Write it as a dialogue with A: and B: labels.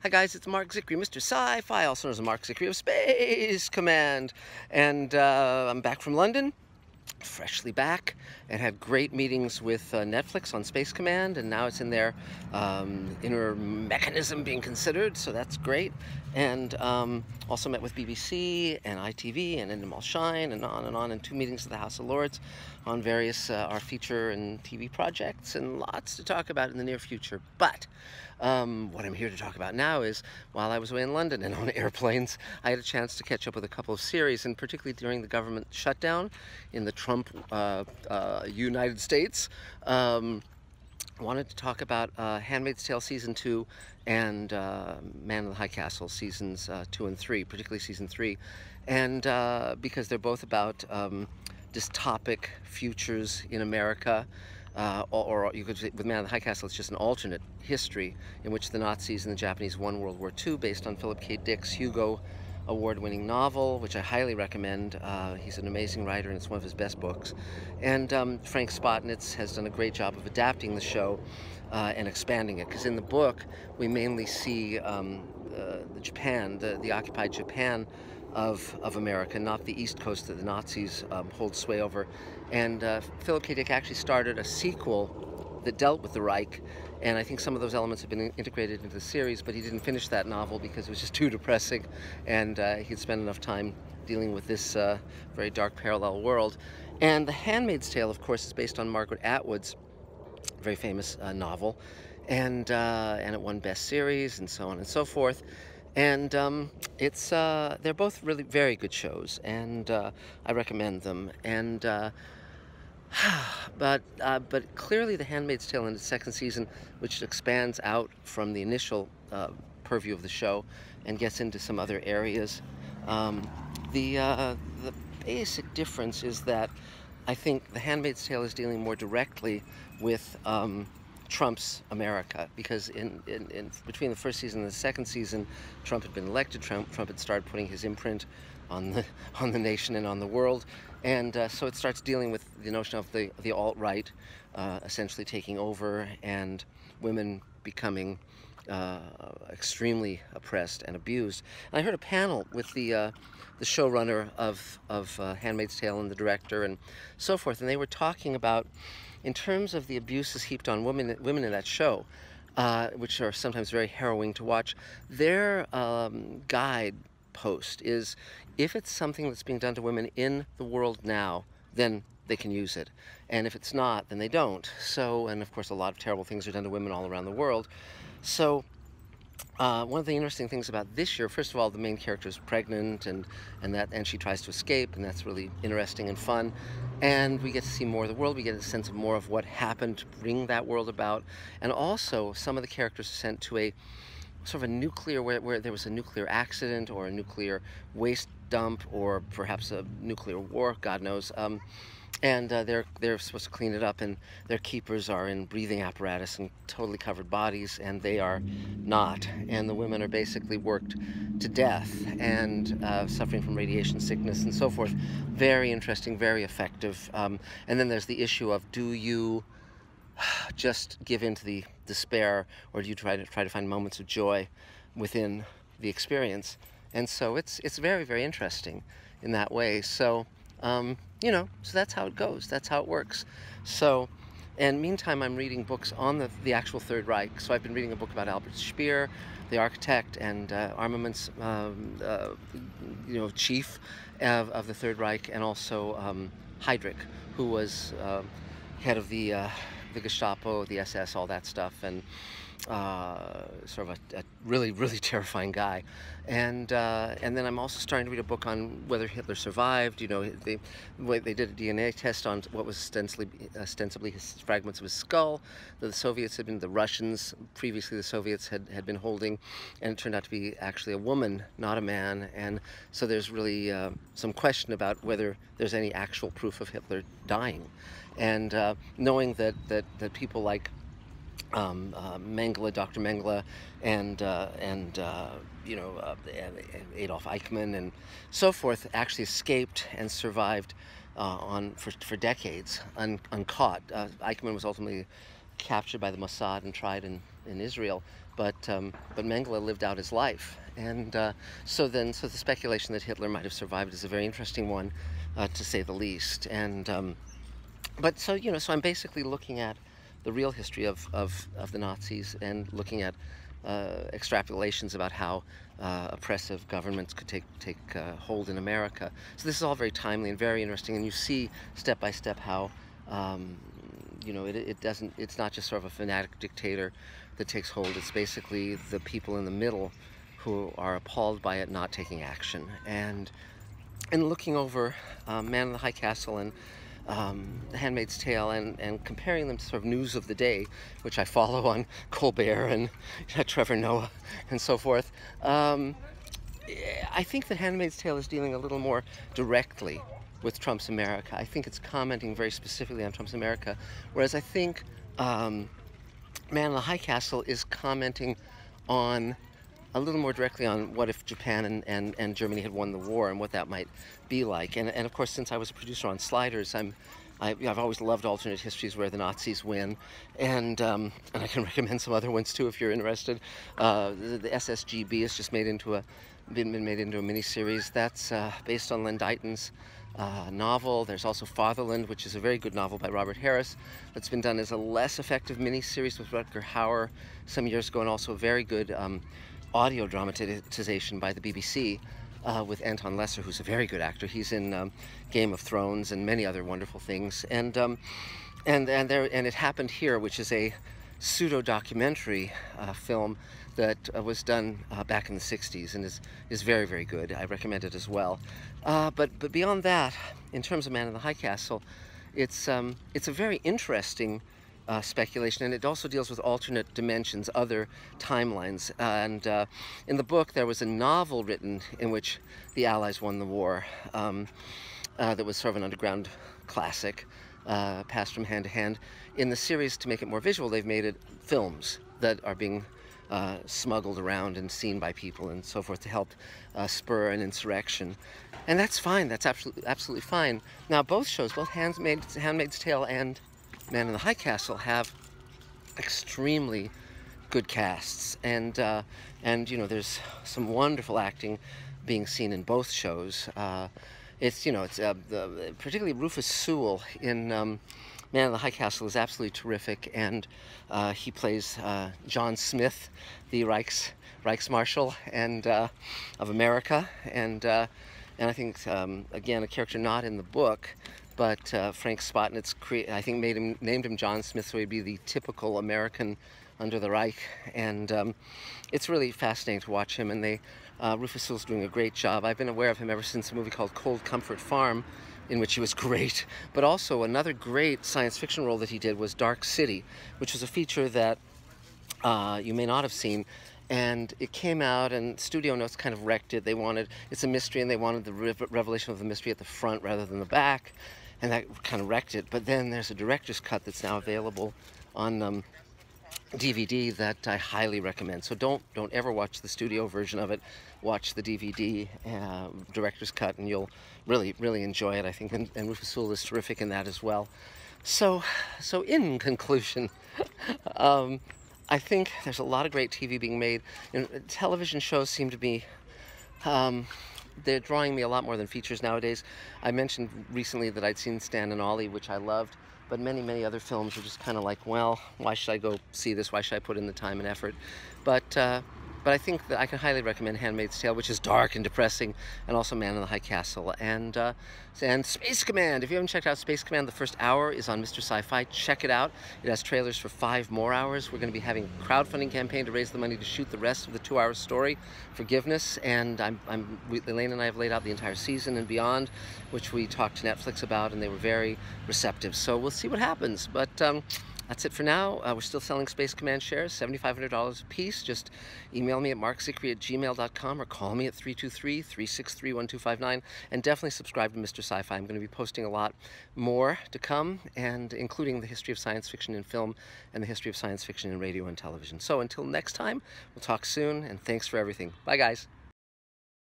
A: Hi guys, it's Marc Zicree, Mr. Sci-Fi, also known as Marc Zicree of Space Command. And I'm back from London, freshly back, and had great meetings with Netflix on Space Command, and now it's in their inner mechanism being considered, so that's great. And also met with BBC and ITV and Endemol Shine and on, and 2 meetings at the House of Lords on various our feature and TV projects, and lots to talk about in the near future. But what I'm here to talk about now is, while I was away in London and on airplanes, I had a chance to catch up with a couple of series, and particularly during the government shutdown in the Trump United States. Wanted to talk about Handmaid's Tale Season 2 and Man in the High Castle Seasons 2 and 3, particularly Season 3. And because they're both about dystopic futures in America, or you could say with Man in the High Castle, it's just an alternate history in which the Nazis and the Japanese won World War II, based on Philip K. Dick's Hugo award-winning novel, which I highly recommend. He's an amazing writer, and it's one of his best books. And Frank Spotnitz has done a great job of adapting the show and expanding it, because in the book we mainly see the occupied Japan of America, not the East Coast that the Nazis hold sway over. And Philip K. Dick actually started a sequel that dealt with the Reich, and I think some of those elements have been integrated into the series, but he didn't finish that novel because it was just too depressing, and he'd spent enough time dealing with this very dark parallel world. And The Handmaid's Tale, of course, is based on Margaret Atwood's very famous novel, and it won Best Series and so on and so forth. And they're both really very good shows, and I recommend them. And but clearly The Handmaid's Tale in its second season, which expands out from the initial purview of the show and gets into some other areas. The basic difference is that I think The Handmaid's Tale is dealing more directly with Trump's America, because in between the first season and the second season, Trump had been elected. Trump had started putting his imprint on the nation and on the world, and so it starts dealing with the notion of the alt-right essentially taking over, and women becoming extremely oppressed and abused. And I heard a panel with the showrunner of Handmaid's Tale and the director and so forth, and they were talking about, in terms of the abuses heaped on women in that show, which are sometimes very harrowing to watch, their guide post is, if it's something that's being done to women in the world now, then they can use it. And if it's not, then they don't. So, and of course a lot of terrible things are done to women all around the world. So one of the interesting things about this year, first of all, the main character is pregnant, and she tries to escape, and that's really interesting and fun. And we get to see more of the world. We get a sense of more of what happened to bring that world about. And also, some of the characters are sent to a sort of a nuclear, where there was a nuclear accident or a nuclear waste dump, or perhaps a nuclear war, God knows. And they're supposed to clean it up, and their keepers are in breathing apparatus and totally covered bodies, and they are not. And the women are basically worked to death and suffering from radiation sickness and so forth. Very interesting, very effective. And then there's the issue of, do you just give in to the despair, or do you try to find moments of joy within the experience? And so it's very, very interesting in that way. So you know, so that's how it goes. That's how it works. So, and meantime, I'm reading books on the actual Third Reich. So I've been reading a book about Albert Speer, the architect and armaments, chief of the Third Reich, and also Heydrich, who was head of the Gestapo, the SS, all that stuff, and sort of a really, really terrifying guy. And then I'm also starting to read a book on whether Hitler survived. You know, they did a DNA test on what was ostensibly his fragments of his skull that the Soviets had been, the Russians, previously the Soviets had been holding, and it turned out to be actually a woman, not a man. And so there's really some question about whether there's any actual proof of Hitler dying. And knowing that people like Mengele, Dr. Mengele, and Adolf Eichmann and so forth actually escaped and survived for decades uncaught. Eichmann was ultimately captured by the Mossad and tried in Israel, but Mengele lived out his life, and so the speculation that Hitler might have survived is a very interesting one, to say the least. And but so so I'm basically looking at the real history of the Nazis and looking at extrapolations about how oppressive governments could take hold in America. So this is all very timely and very interesting, and you see step by step how it's not just sort of a fanatic dictator that takes hold. It's basically the people in the middle who are appalled by it not taking action. And looking over Man in the High Castle and The Handmaid's Tale and comparing them to sort of news of the day, which I follow on Colbert and Trevor Noah and so forth, I think that Handmaid's Tale is dealing a little more directly with Trump's America. I think it's commenting very specifically on Trump's America, whereas I think Man in the High Castle is commenting on a little more directly on what if Japan and Germany had won the war and what that might be like. And of course, since I was a producer on Sliders, I've always loved alternate histories where the Nazis win, and I can recommend some other ones too if you're interested. The SSGB has just been made into a miniseries that's based on Len Deighton's novel. There's also Fatherland, which is a very good novel by Robert Harris that's been done as a less effective miniseries with Rutger Hauer some years ago, and also a very good audio dramatization by the BBC with Anton Lesser, who's a very good actor. He's in Game of Thrones and many other wonderful things. And It Happened Here, which is a pseudo-documentary film that was done back in the 60s and is very, very good. I recommend it as well. But beyond that, in terms of Man in the High Castle, it's a very interesting speculation, and it also deals with alternate dimensions, other timelines. And in the book, there was a novel written in which the Allies won the war that was sort of an underground classic, passed from hand to hand. In the series, to make it more visual, they've made it films that are being smuggled around and seen by people and so forth to help spur an insurrection. And that's fine. That's absolutely fine. Now, both shows, both Handmaid's Tale and Man in the High Castle, have extremely good casts, and there's some wonderful acting being seen in both shows. Particularly Rufus Sewell in Man in the High Castle is absolutely terrific, and he plays John Smith, the Reichsmarshal and of America, and I think again a character not in the book. But Frank Spotnitz, I think, named him John Smith, so he'd be the typical American under the Reich. And it's really fascinating to watch him. And Rufus Sewell's doing a great job. I've been aware of him ever since a movie called Cold Comfort Farm, in which he was great. But also another great science fiction role that he did was Dark City, which was a feature that you may not have seen. And it came out, and Studio Notes kind of wrecked it. It's a mystery, and they wanted the revelation of the mystery at the front rather than the back. And that kind of wrecked it. But then there's a director's cut that's now available on DVD that I highly recommend. So don't ever watch the studio version of it. Watch the DVD director's cut, and you'll really, really enjoy it, I think. And Rufus Sewell is terrific in that as well. So in conclusion, I think there's a lot of great TV being made. Television shows seem to be they're drawing me a lot more than features nowadays. I mentioned recently that I'd seen Stan and Ollie, which I loved, but many other films are just kind of like, well, why should I go see this? Why should I put in the time and effort? But I think that I can highly recommend Handmaid's Tale, which is dark and depressing, and also Man in the High Castle, and Space Command. If you haven't checked out Space Command, the first hour is on Mr. Sci-Fi. Check it out. It has trailers for 5 more hours. We're going to be having a crowdfunding campaign to raise the money to shoot the rest of the 2-hour story, Forgiveness, and Elaine and I have laid out the entire season and beyond, which we talked to Netflix about, and they were very receptive. So we'll see what happens, but that's it for now. We're still selling Space Command shares, $7,500 a piece. Just email me at marczicree@gmail.com or call me at 323-363-1259. And definitely subscribe to Mr. Sci-Fi. I'm going to be posting a lot more to come, and including the history of science fiction in film and the history of science fiction in radio and television. So until next time, we'll talk soon, and thanks for everything. Bye, guys.